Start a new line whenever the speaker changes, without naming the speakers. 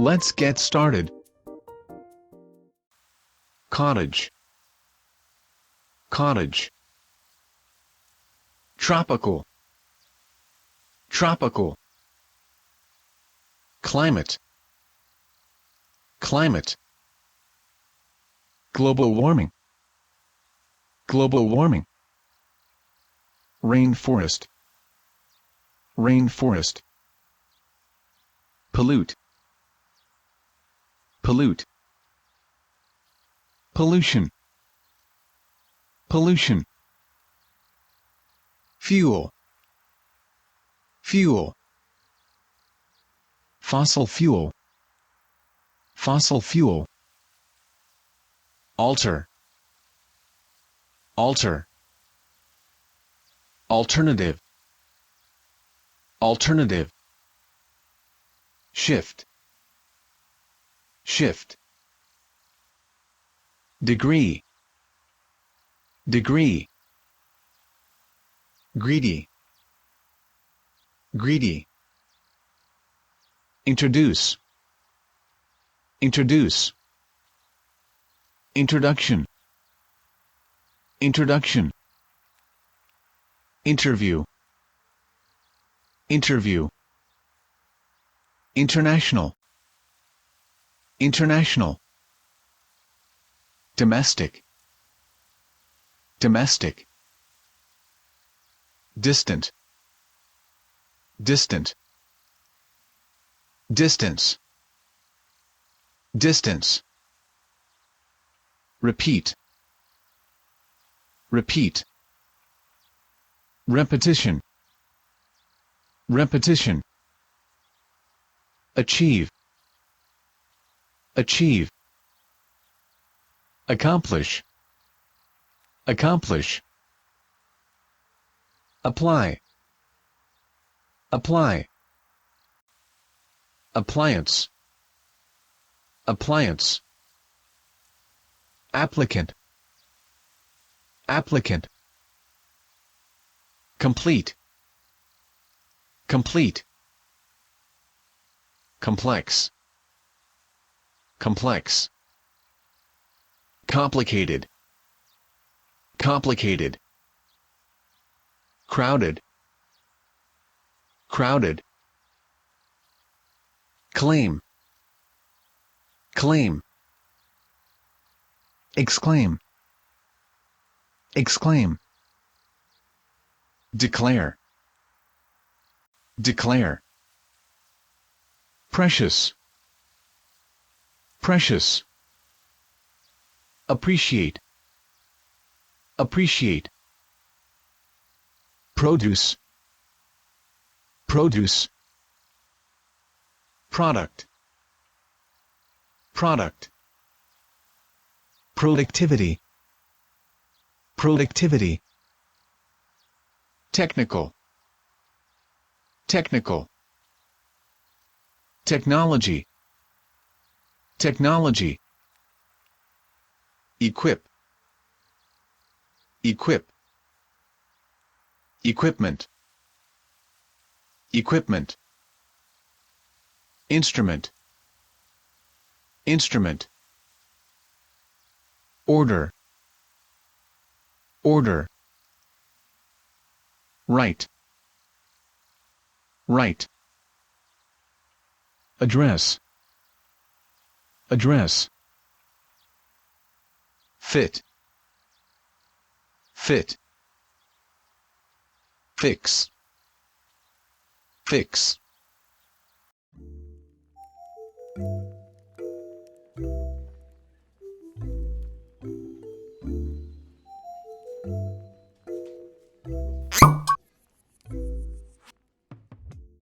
Let's get started. Cottage, cottage. Tropical, tropical. Climate, climate. Global warming, global warming. Rainforest, rainforest. Pollute, pollute. Pollution, pollution. Fuel, fuel. Fossil fuel, fossil fuel. Alter, alter. Alternative, alternative. Shift, shift. Degree, degree. Greedy, greedy. Introduce, introduce. Introduction, introduction. Interview, interview. International, international. Domestic, domestic. Distant, distant. Distance, distance. Repeat, repeat. Repetition, repetition. Achieve, achieve. Accomplish, accomplish. Apply, apply. Appliance, appliance. Applicant, applicant. Complete, complete. Complex, complex. Complicated, complicated. Crowded, crowded. Claim, claim. Exclaim, exclaim. Declare, declare. Precious, precious. Appreciate, appreciate. Produce, produce. Product, product. Productivity, productivity. Technical, technical. Technology, technology. Equip, equip. Equipment, equipment. Instrument, instrument. Order, order. Right, right. Address, address. Fit, fit. Fix, fix.